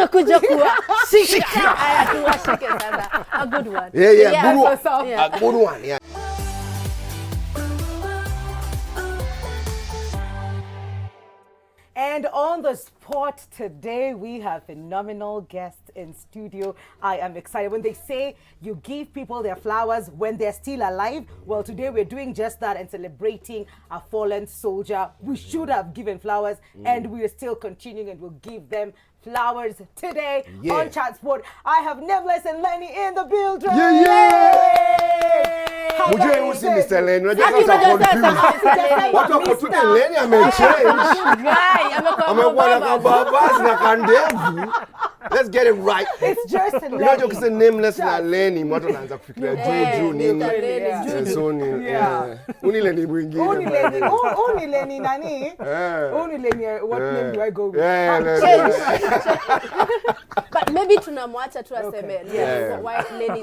tumekuja kuwa shika. Aya tuwashike sasa. A good one. Yeah, good one. Yeah. A good one, yeah. And on the spot today, we have phenomenal guests in studio. I am excited. When they say you give people their flowers when they're still alive, well, today we're doing just that and celebrating a fallen soldier. We should have given flowers, and we are still continuing, and we'll give them flowers today on Transport. I have Nameless and Lenny in the building. Mujue usi Mr. Lenny. Unajua sasa confused. Watu wako tu Lenny amechange. Amekuwa na kababasi na kandevu. Let's get it right. It's just Lenny. Unajua kisa Nameless na Lenny, watu wanaanza kufikiria juu nini. So ni uni Lenny mwingine. Uni Lenny nani? Uni Lenny, what name do I go with? But maybe tunamwacha tu aseme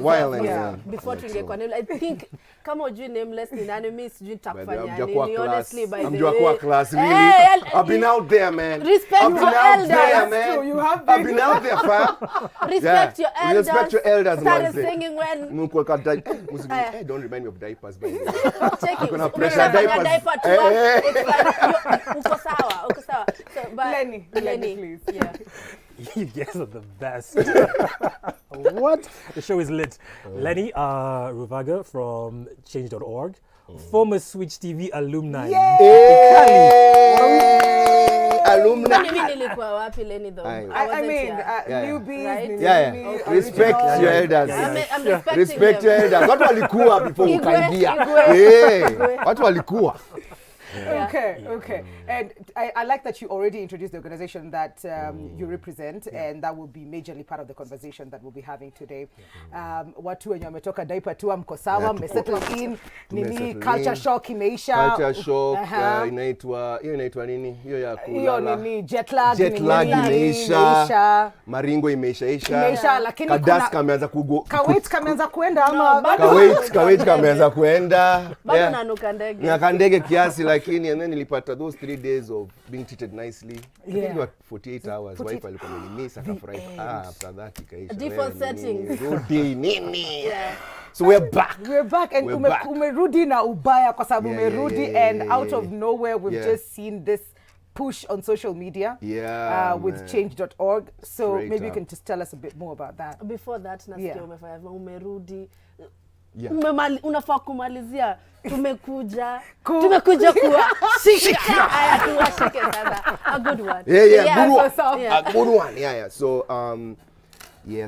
why Lenny before tungekuwa Nameless. I think kama ujui Nameless ni nani, mimi sijui nitakufanya nini honestly. By the way, I'm kwa class really. I've been out there, man. Respect your elders. I've been out there, fam. Respect your elders. Respect your elders, man. Started singing when hey, don't remind me of diapers, by the way. Check it. Gonna pressure diapers. Uko sawa. So, but Lenny, please. Yeah. You guys are the best. What? The show is lit. Lenny Ruvaga from Changeorg, former Switch TV alumni. Alumni. Mimi nilikuwa wapi Lenny though? I mean, newbies. Right? Yeah. Respect your elders. I'm respecting Respect your them. elders. Watu walikuwa before ukaingia. Watu walikuwa. Okay. And I like that you already introduced the organization that you represent, and that will be majorly part of the conversation that we'll be having today. Watu wenye wametoka diaper tu mko sawa, mmesettle in, nini culture shock imeisha. Culture shock, inaitwa nini? Hiyo ya kulala. Hiyo nini jet lag imeisha. Maringo imeisha. Lakini Kadas kameanza kameanza kuenda ama Kawait kameanza kuenda. Bado nanuka ndege. Nanuka ndege kiasi lakini, and then nilipata those 3 days of being treated nicely. I think it was 48 hours. Wife alikuwa amenimisa akafurahi. After that ikaisha. Default settings. Rudi nini? So we're back. And umerudi na ubaya kwa sababu umerudi and out of nowhere we've just seen this push on social media with change.org. So maybe you can just tell us a bit more about that. Before that, nasikia umerudi. Unafaa kumalizia tumekuja kuwa shika. Aya tuwashike sasa. A good one. A good one. So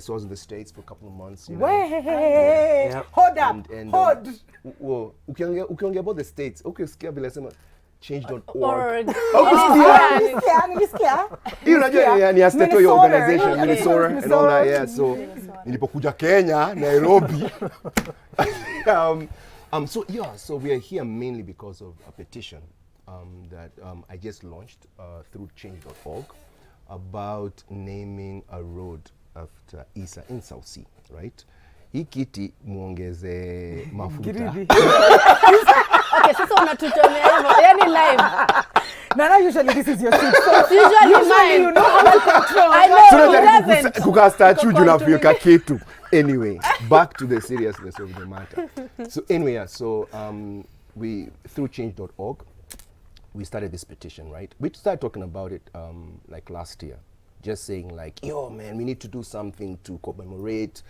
so I was in the States for a couple of months. Hold up. Ukiongea about the States, sikia vile sema Change.org. Nilisikia. Hiyo unajua ni Asteto your organization, Minnesota and all that. So nilipokuja Kenya, Nairobi. So we are here mainly because of a petition that I just launched through Change.org about naming a road after Isa in South Sea, right? Hii kiti muongeze mafuta. Okay, sasa unatuchomea hivyo. Yani live. Nana, usually this is your seat. So usually mine. You know how to control. I know. Kuka statue juu nafika kitu. Anyway, back to the seriousness of the matter. So anyway, we through change.org, we started this petition, right? We started talking about it like last year, just saying like, yo man, we need to do something to commemorate.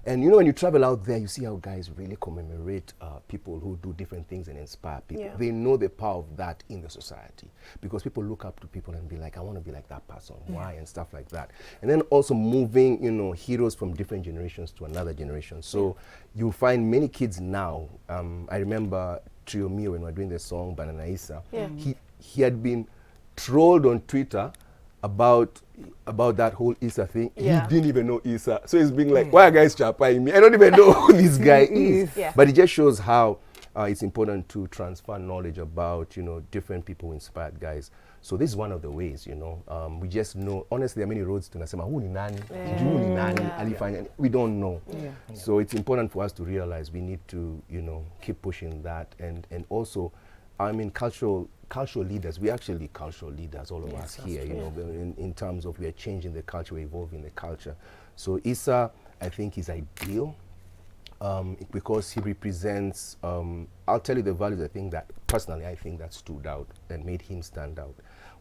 And you know, when you travel out there, you see how guys really commemorate people who do different things and inspire people. Yeah. They know the power of that in the society because people look up to people and be like, I want to be like that person. Why? And stuff like that. And then also moving, heroes from different generations to another generation. So you find many kids now. I remember Trio Mio when we were doing the song Banana Isa. Yeah. He had been trolled on Twitter about that whole Issa thing. Yeah. He didn't even know Issa. So he's being like, why are guys chapping me? I don't even know who this guy is. Yeah. But it just shows how it's important to transfer knowledge about, different people who inspired guys. So this is one of the ways, we just know, honestly, there are many roads to Nasema, who ni nani? Who ni nani? Alifanya. We don't know. Yeah. So it's important for us to realize we need to, keep pushing that and also, cultural cultural leaders. We're actually cultural leaders, all of us here, you know, in terms of we are changing the culture, we're evolving the culture. So Issa, I think, is ideal because he represents, I'll tell you the values I think that, personally, I think that stood out and made him stand out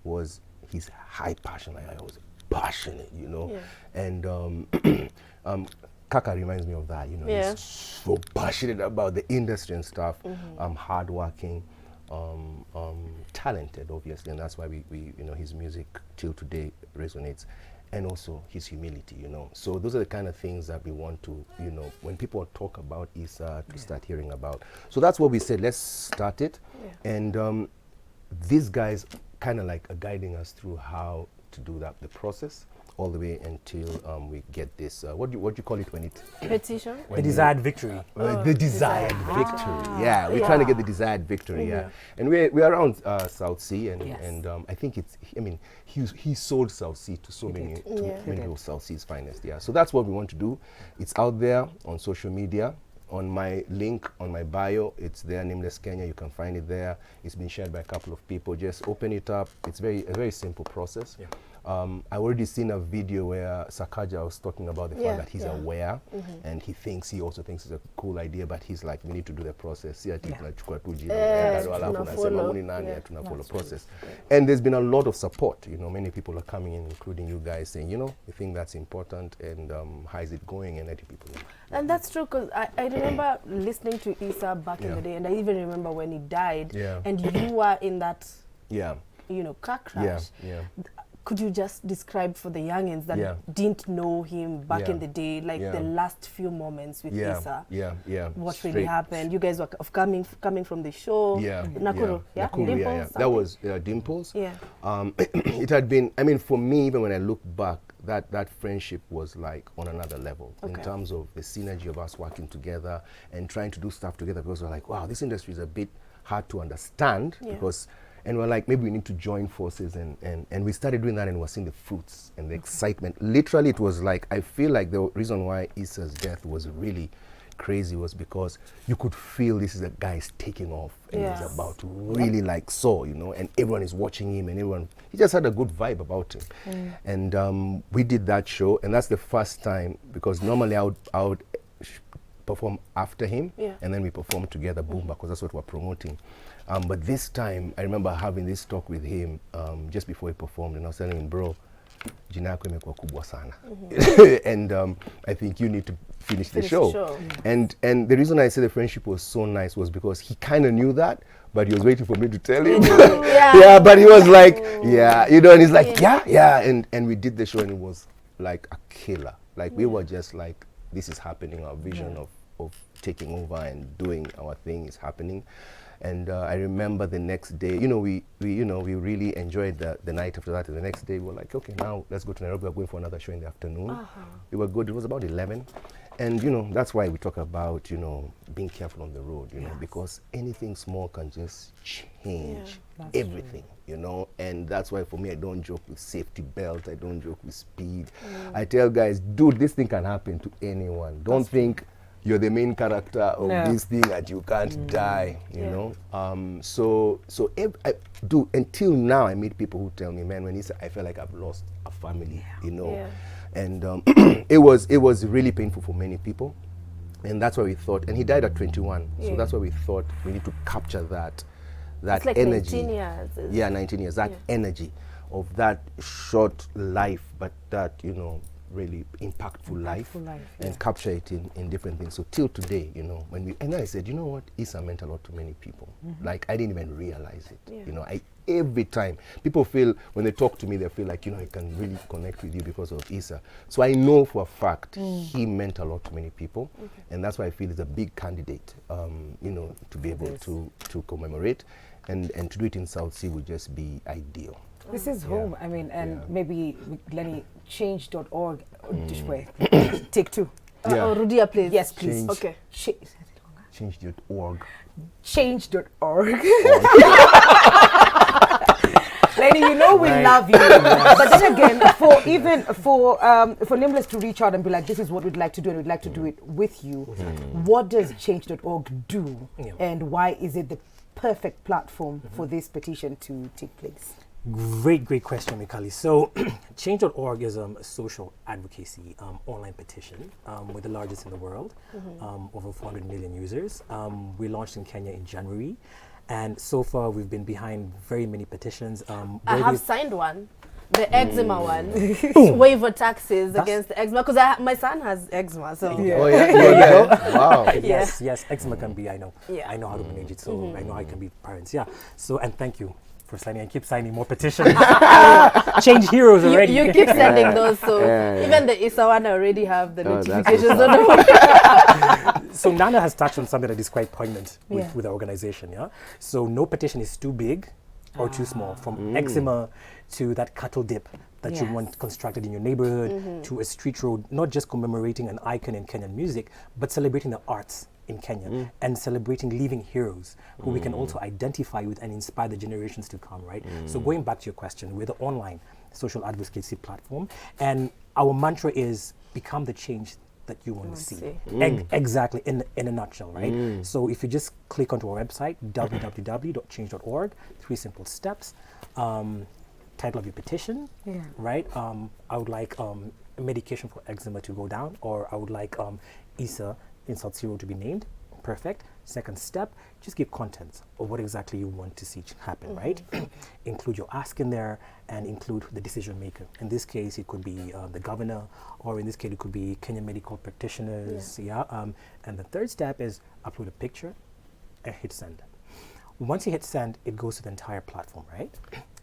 was his high passion. Like, I was passionate, you know, and Kaka reminds me of that, you know, he's so passionate about the industry and stuff, hardworking, talented, obviously, and that's why we, you know, his music till today resonates, and also his humility, you know. So those are the kind of things that we want to, you know, when people talk about Issa, to start hearing about. So that's what we said, let's start it, and these guys kind of like are guiding us through how to do that, the process, all the way until we get this. What do you call it when it? Petition. The desired victory. The desired victory. Yeah, we're trying to get the desired victory. Yeah, and we're around South Sea, and I think it's. I mean, he sold South Sea to so many people. South Sea's finest. Yeah, so that's what we want to do. It's out there on social media. On my link, on my bio, it's there, Nameless Kenya. You can find it there. It's been shared by a couple of people. Just open it up. It's a very simple process. Yeah. I already seen a video where Sakaja was talking about the fact that he's aware, and he also thinks it's a cool idea, but he's like, we need to do the process. Process. And there's been a lot of support. You know, many people are coming in, including you guys, saying, you know, we think that's important, and how is it going, and letting people know. And that's true, because I remember listening to Issa back in the day, and I even remember when he died, and you were in that, you know, car crash. Could you just describe for the youngins that didn't know him back in the day, like the last few moments with Issa? What really happened? You guys were coming from the show. Nakuru, Dimples. That was Dimples. It had been, I mean, for me, even when I look back, that friendship was like on another level in terms of the synergy of us working together and trying to do stuff together, because we're like, wow, this industry is a bit hard to understand, because, and we're like, maybe we need to join forces, and we started doing that, and we're seeing the fruits and the excitement. Literally, it was like, I feel like the reason why Issa's death was really crazy was because you could feel this is a guy is taking off, and he's about to really like soar, you know, and everyone is watching him, and he just had a good vibe about him. And we did that show, and that's the first time, because normally I would perform after him, and then we perform together, boom, because that's what we're promoting. But this time, I remember having this talk with him just before he performed, and I was telling him, bro, jina yako imekuwa kubwa sana. And I think you need to finish the show. And the reason I say the friendship was so nice was because he kind of knew that, but he was waiting for me to tell him. But he was like, you know, and he's like, and we did the show, and it was like a killer. Like we were just like, this is happening. Our vision of taking over and doing our thing is happening. And I remember the next day, you know, we really enjoyed the night after that. And the next day we were like, okay, now let's go to Nairobi. We're going for another show in the afternoon. We were good. It was about 11. And, you know, that's why we talk about, you know, being careful on the road, you know, because anything small can just change everything, you know. And that's why for me, I don't joke with safety belt. I don't joke with speed. I tell guys, dude, this thing can happen to anyone. Don't think you're the main character of this thing that you can't die, you know. So I do, until now I meet people who tell me, man, when I felt like I've lost a family, you know. And it was really painful for many people, and that's why we thought, and he died at 21, so that's why we thought we need to capture that it's like energy. 19 years. 19 years, that energy of that short life, but that, you know, really impactful life, and capture it in different things. So till today, you know, and then I said, you know what, Issa meant a lot to many people. Like I didn't even realize it. You know, every time people feel, when they talk to me, they feel like, you know, I can really connect with you because of Issa. So I know for a fact he meant a lot to many people, and that's why I feel he's a big candidate, you know, to be able to commemorate, and to do it in South Sea would just be ideal. This is home. I mean, and maybe Lenny, change.org. Take two. Rudia, please. Yes, please. Change. Okay. Change.org. Change.org. Lenny, you know we love you. But then again, for Nameless to reach out and be like, this is what we'd like to do, and we'd like to do it with you, what does change.org do? And why is it the perfect platform for this petition to take place? Great question, Mikali. So, Change.org is a social advocacy online petition. We're the largest in the world, over 400 million users. We launched in Kenya in January, and so far we've been behind very many petitions. I have signed one. The eczema one. Waiver taxes against the eczema, because my son has eczema. So Oh yeah. Wow. Yes, eczema can be, I know. Yeah. I know how to manage it, so I know how it can be parents. Yeah. So, and thank you for signing, and keep signing more petitions. Change heroes already. You keep sending those, so even the ISA one already have the notifications on the So Nana has touched on something that is quite poignant with the organization, yeah? So no petition is too big or too small, from eczema to that cattle dip that you want constructed in your neighborhood, to a street road, not just commemorating an icon in Kenyan music, but celebrating the arts in Kenya and celebrating living heroes who we can also identify with and inspire the generations to come, right? So going back to your question, we're the online social advocacy platform, and our mantra is become the change that you want to see. Exactly, in a nutshell, right? So if you just click onto our website, www.change.org, 3 simple steps, title of your petition, right? I would like medication for eczema to go down, or I would like ISA insult zero to be named. Perfect. Second step, just give content of what exactly you want to see happen, right? Include your ask in there and include the decision maker. In this case, it could be the governor, or in this case, it could be Kenyan medical practitioners. And the third step is upload a picture and hit send. Once you hit send, it goes to the entire platform, right?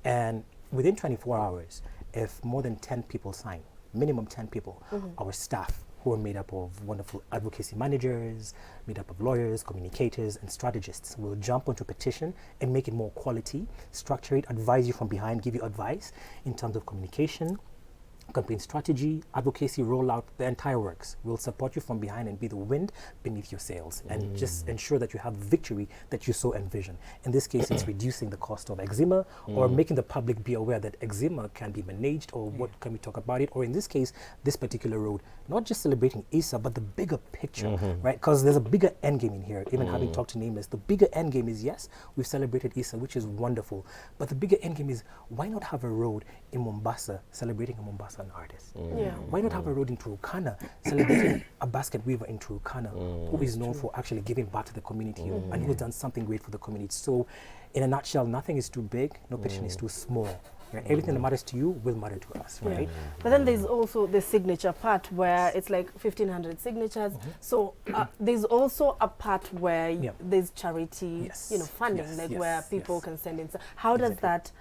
And within 24 hours, if more than 10 people sign, minimum 10 people, our staff, who are made up of wonderful advocacy managers, made up of lawyers, communicators, and strategists, will jump onto a petition and make it more quality, structure it, advise you from behind, give you advice in terms of communication, campaign strategy, advocacy, rollout, the entire works. We'll support you from behind and be the wind beneath your sails and just ensure that you have victory that you so envision. In this case, it's reducing the cost of eczema or making the public be aware that eczema can be managed, or what can we talk about it, or in this case, this particular road, not just celebrating ISA, but the bigger picture, right? Because there's a bigger end game in here. Even having talked to Nameless, the bigger end game is, yes, we've celebrated ISA, which is wonderful, but the bigger end game is, why not have a road in Mombasa celebrating a Mombasa an artist? Why not have a road in Tuco-Kenya celebrating a basket weaver in Tuco-Kenya who is known for actually giving back to the community and who's done something great for the community? So in a nutshell, nothing is too big, no petition is too small. Right? Everything that matters to you will matter to us, right? But then there's also the signature part where it's like 1,500 signatures. So there's also a part where there's charity, funding, where people can send in. So how does that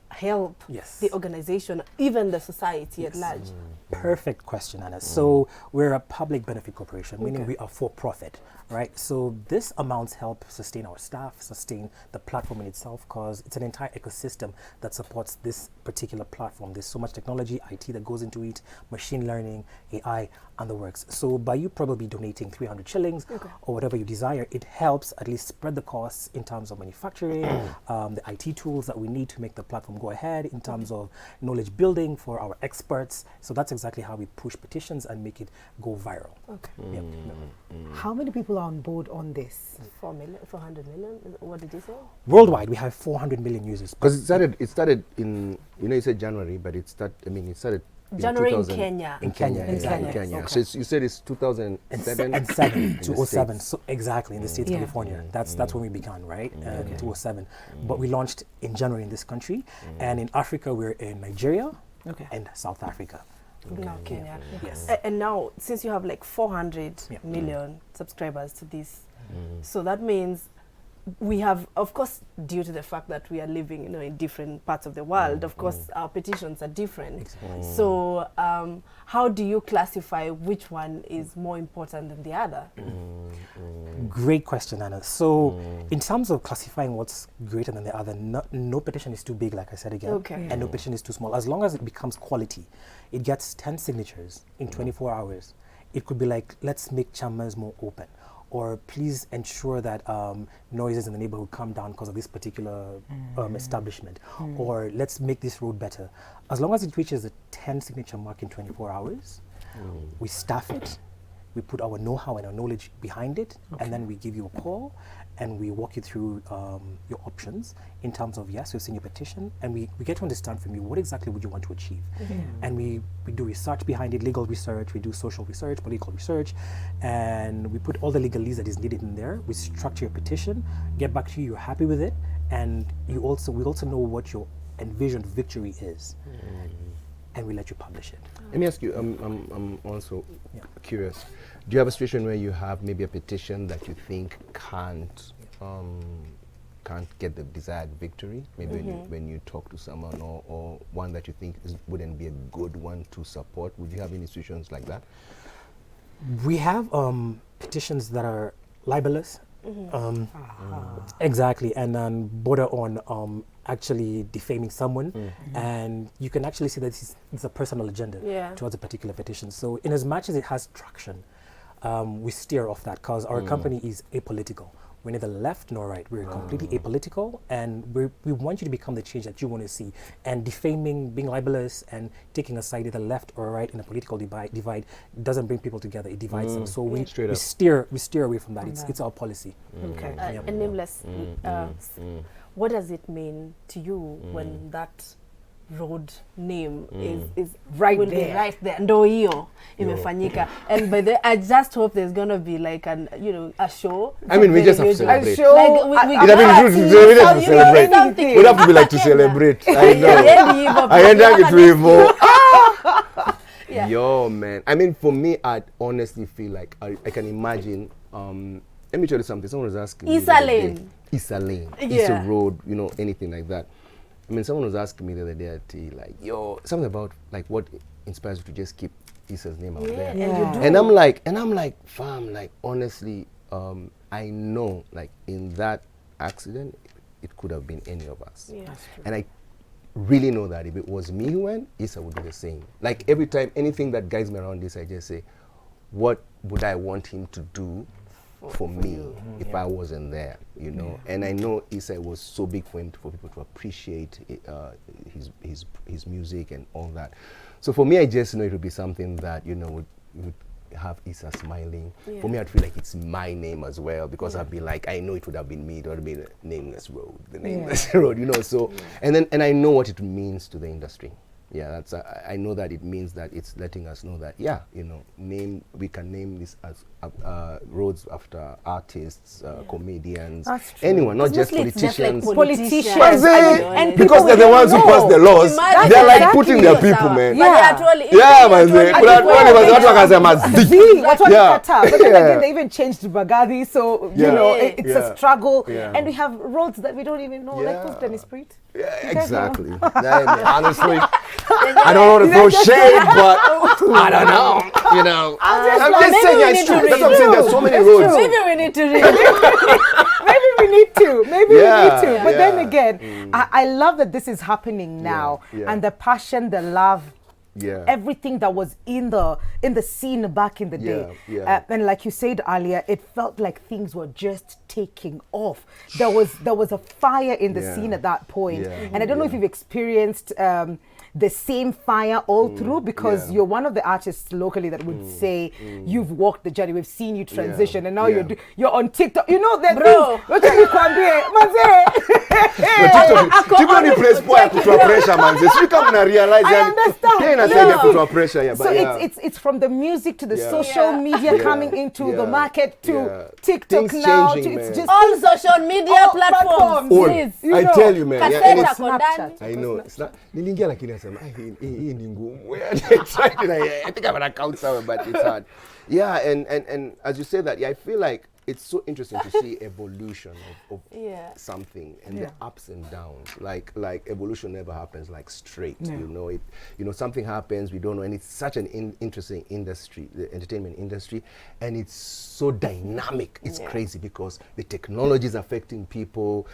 help the organization, even the society at large? Perfect question, Anna. So we're a public benefit corporation, meaning we are for profit, right? So this amounts help sustain our staff, sustain the platform in itself, because it's an entire ecosystem that supports this particular platform. There's so much technology, IT that goes into it, machine learning, AI, and the works. So by you probably donating 300 shillings or whatever you desire, it helps at least spread the costs in terms of manufacturing, the IT tools that we need to make the platform go ahead, in terms of knowledge building for our experts. So that's exactly how we push petitions and make it go viral. How many people are on board on this? 400 million? What did you say? Worldwide, we have 400 million users. Because it started in, you said January, but it started January in Kenya. In Kenya. Okay. So you said it's 2007? And 2007. So exactly, in the state of California. That's when we began, right? 2007. But we launched in January in this country. And in Africa, we're in Nigeria and South Africa. Now Kenya. Yes. And now, since you have like 400 million subscribers to this, so that means we have, of course, due to the fact that we are living, in different parts of the world, of course, our petitions are different. So how do you classify which one is more important than the other? Great question, Anna. So in terms of classifying what's greater than the other, no petition is too big, like I said again, and no petition is too small. As long as it becomes quality, it gets 10 signatures in 24 hours. It could be like, let's make chambers more open, or please ensure that noises in the neighborhood come down because of this particular establishment, or let's make this road better. As long as it reaches the 10 signature mark in 24 hours, we staff it, we put our know-how and our knowledge behind it, and then we give you a call, and we walk you through your options in terms of, yes, we've seen your petition, and we get to understand from you what exactly would you want to achieve. And we do research behind it, legal research, we do social research, political research, and we put all the legalese that is needed in there. We structure your petition, get back to you, you're happy with it, and we also know what your envisioned victory is, and we let you publish it. Let me ask you, I'm also curious. Do you have a situation where you have maybe a petition that you think can't get the desired victory? Maybe when you talk to someone, or one that you think wouldn't be a good one to support. Would you have any situations like that? We have petitions that are libelous. Exactly, and then border on actually defaming someone, and you can actually see that it's a personal agenda towards a particular petition. So in as much as it has traction, we steer off that, because our company is apolitical. We're neither left nor right. We're completely apolitical, and we want you to become the change that you want to see. And defaming, being libelous, and taking a side either left or right in a political divide doesn't bring people together. It divides them. So we steer away from that. It's our policy. Okay. And Nameless, what does it mean to you when that road name is right will there. Be right there? Ndo hiyo imefanyika. And by the I just hope there's gonna be like a show. I mean, we just have to celebrate. A show. Like we We have to celebrate. We have to be like to celebrate. I know. I end up with Yo, man. I mean, for me, I honestly feel like I can imagine. Let me tell you something. Someone was asking me. Issa Lane. Issa Road. Anything like that. I mean, someone was asking me the other day, like, yo, something about like what inspires you to just keep Issa's name out there. And I'm like, fam, like, honestly, I know, like, in that accident, it could have been any of us. And I really know that if it was me who went, Issa would do the same. Like, every time, anything that guides me around this, I just say, what would I want him to do for me if I wasn't there, and I know Issa was so big for him, for people to appreciate his music and all that. So for me, I just know it would be something that would have Issa smiling. For me, I'd feel like it's my name as well, because I'd be like, I know it would have been me. It would have been the Nameless Road, road, So and I know what it means to the industry. That's I know that it means that it's letting us know that we can name this as roads after artists, comedians, anyone, not just politicians. And because they're the ones who pass the laws. They're like putting their people, man. But then they even changed Bagadi, so it's a struggle, and we have roads that we don't even know, like Houston Esprit. Exactly. Honestly, I don't want to throw shade, but I don't know. I'm just saying it's true. That's what I'm saying. There's so many roads. Maybe we need to read. Maybe we need to. But then again, I love that this is happening now, and the passion, the love. Everything that was in the scene back in the day. And like you said earlier, it felt like things were just taking off. There was a fire in the scene at that point. And I don't know if you've experienced the same fire all through, because you're one of the artists locally that would say you've walked the journey. We've seen you transition, and now you're on TikTok. You know that, bro. What you it's from the music to the social media coming into the market to TikTok now. It's just all social media platforms. I tell you, man. I know. It's not. I think I have an account somewhere, but it's hard. And as you say that, I feel like it's so interesting to see evolution of something and the ups and downs. Like evolution never happens like straight. Something happens, we don't know, and it's such an interesting industry, the entertainment industry, and it's so dynamic. It's crazy because the technology is affecting people.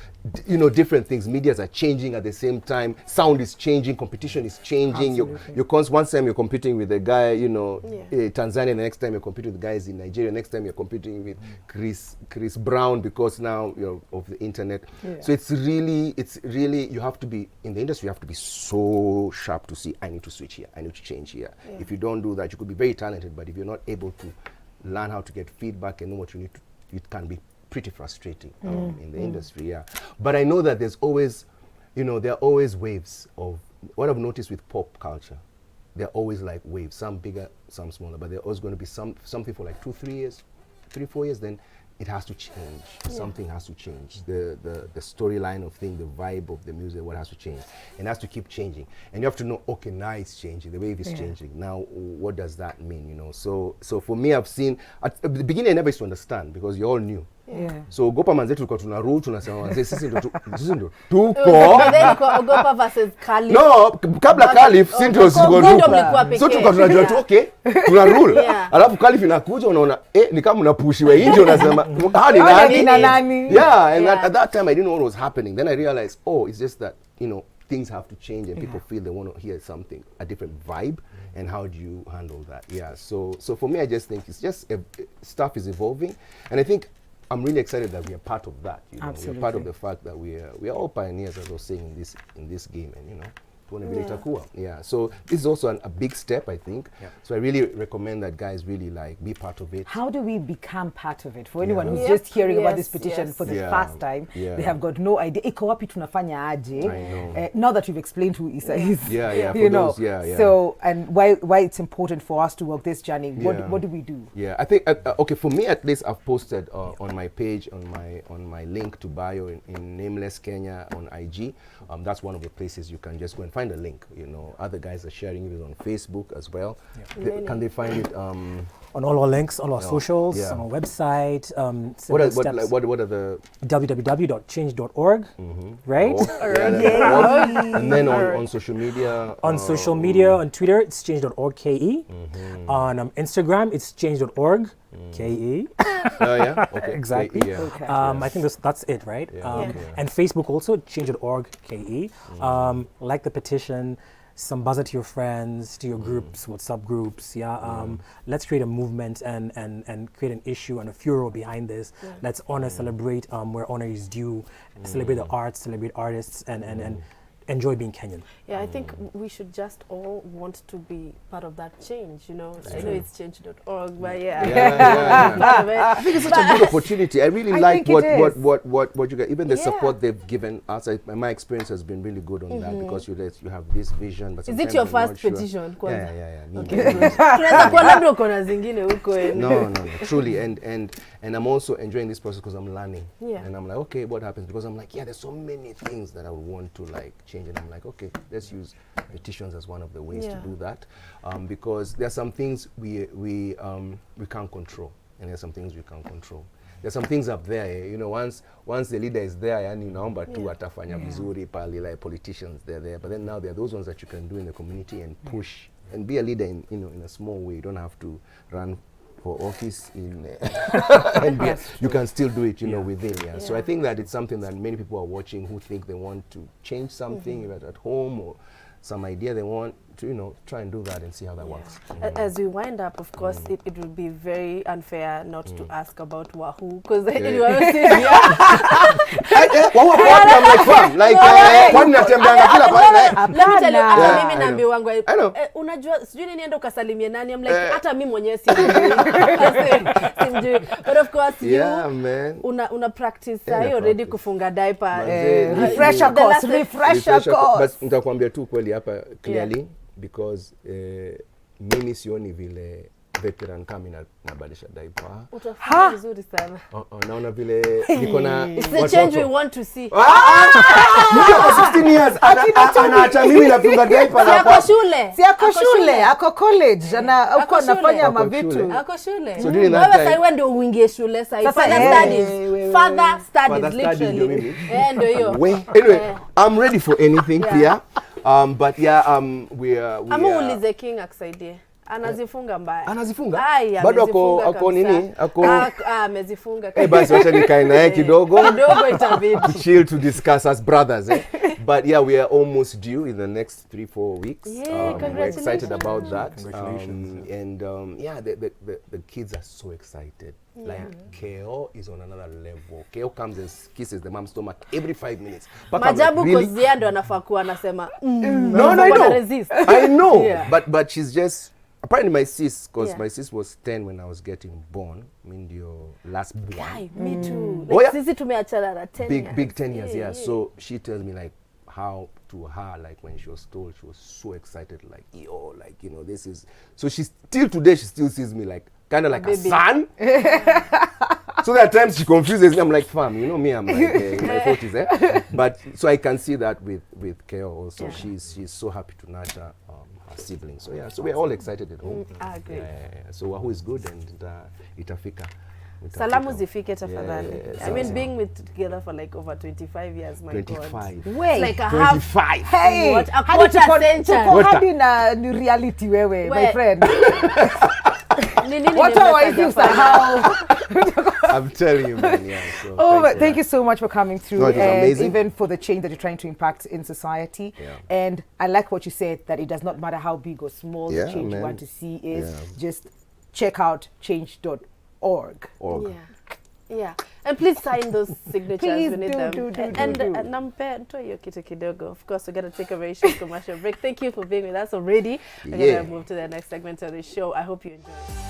Different things. Medias are changing at the same time. Sound is changing. Competition is changing. One time you're competing with a guy, Tanzania. The next time you're competing with guys in Nigeria. Next time you're competing with Chris Brown, because now of the internet. So it's really you have to be in the industry. You have to be so sharp to see, I need to switch here, I need to change here. If you don't do that, you could be very talented, but if you're not able to learn how to get feedback and know what you need to, it can be pretty frustrating in the industry, But I know that there's always, there are always waves of, what I've noticed with pop culture, there are always like waves, some bigger, some smaller, but there are always going to be something for like 3, 4 years, then it has to change. Something has to change. The storyline of thing, the vibe of the music, what has to change. And it has to keep changing. And you have to know, okay, now it's changing, the wave is changing. Now, what does that mean, So for me, I've seen, at the beginning I never used to understand because you're all new. So Ogopa manze tulikuwa tuna rule tunasema manze sisi ndo tuko. Ogopa versus Caliph. No, kabla Caliph sisi ndio tuko. So tulikuwa tunajua tu okay, tuna rule. Alafu Caliph inakuja unaona ni kama unapushiwe nje unasema ni nani? Yeah, and at that time I didn't know what was happening. Then I realized, it's just that, things have to change and people feel they want to hear something, a different vibe, and how do you handle that? So for me, I just think it's just stuff is evolving, and I think I'm really excited that we are part of that. We're part of the fact that we are all pioneers, as I was saying, in this game, and so this is also a big step, I think. So I really recommend that guys really be part of it. How do we become part of it? For anyone who's just hearing about this petition for the first time, they have got no idea. Iko wapi tunafanya aje? Now that you've explained who Isa is, So and why it's important for us to walk this journey. What do we do? I think okay, for me at least, I've posted on my page, on my link to bio in Nameless Kenya on IG. That's one of the places you can just go and find a link. Other guys are sharing it on Facebook as well. Can they find it on all our links, all our socials, on our website? What are the www.change.org, right? And then on social media. On social media, on Twitter, it's change.org KE. On Instagram, it's change.org KE. Okay. Exactly. I think that's it, right? And Facebook also, change.org KE. Like the petition, some buzz it to your friends, to your groups, WhatsApp groups. Let's create a movement and create an issue and a furor behind this. Let's honor, celebrate where honor is due, celebrate the arts, celebrate artists, and enjoy being Kenyan. I think we should just all want to be part of that change, I know it's change.org, but I think it's such a good opportunity. I really like what you guys, even the support they've given us. My experience has been really good on that because you have this vision. But is it your first petition? No, truly, and I'm also enjoying this process because I'm learning, and I'm like, okay, what happens? Because I'm like, there's so many things that I would want to change, and I'm like, okay, let's use petitions as one of the ways to do that, because there are some things we can't control, and there's some things we can't control. There's some things up there, once the leader is there, naomba tu atafanya vizuri pale, like politicians, they're there, but then now there are those ones that you can do in the community and push and be a leader in a small way. You don't have to run for office and you can still do it within. So I think that it's something that many people are watching who think they want to change something either at home or some idea they want to try and do that and see how that works. As we wind up, of course, it would be very unfair not to ask about Wahoo, because you are saying unajua sijui niende ukasalimie nani. I'm like hata mimi mwenyewe simjui. But of course una practice already kufunga diaper, refresher course. But nitakwambia tu kweli hapa clearly, because mimi sioni vile veteran kama nabadilisha diaper. Utafanya vizuri sana. Naona vile niko na it's the change we want to see. Mtu wa 16 years anaacha mimi nafunga diaper na kwa shule. Si ako shule, ako college, na uko anafanya mavitu. Ako shule. So wewe sasa wewe ndio uingie shule sasa. Further studies literally. Ndio hiyo. Anyway, I'm ready for anything here. But we are Amuulize King akusaidie. Anazifunga mbaya. Anazifunga? Bado ako nini? Amezifunga. Basi wacha nikae naye kidogo. Kidogo itabidi. Chill to discuss as brothers. But we are almost due in the next 3-4 weeks. We're excited about that. Congratulations. The kids are so excited. Like Keo is on another level. Keo comes and kisses the mom's stomach every 5 minutes. Majabu kozia ndo anafaa kuwa anasema no, I know. I know. But she's just apparently my sis, because my sis was 10 when I was getting born. I mean, your last born. Guy, me too. Oh, yeah. Sisi tumeachana at 10 years. Big 10 years, yeah. So she tells me like how to her, like when she was told, she was so excited, like, yo, like, you know, this is, so she still today, she still sees me like, kind of like a son. So there are times she confuses me. I'm like, fam, you know me, I'm like in my 40s, eh? But so I can see that with Keo also. Yeah. She's so happy to nurture her siblings. So yeah, so we're all excited at home. I agree. So Wahoo is good and itafika. Salamu zifike tafadhali. I mean, being together for like over 25 years, my 25. God. Wait, like a 25. Hey, what, a quarter century. Hadi na new reality wewe, my friend. What are you I'm telling you, man. Yeah. So thank you so much for coming through, and amazing. even for the change that you're trying to impact in society. Yeah. And I like what you said, that it does not matter how big or small the change you want to see is. Just check out change.org. Yeah. And please sign those signatures. Please we need do. And nampe ntoyo kitu kidogo. Of course, we're going to take a very short commercial break. Thank you for being with us already. We're going to move to the next segment of the show. I hope you enjoy it.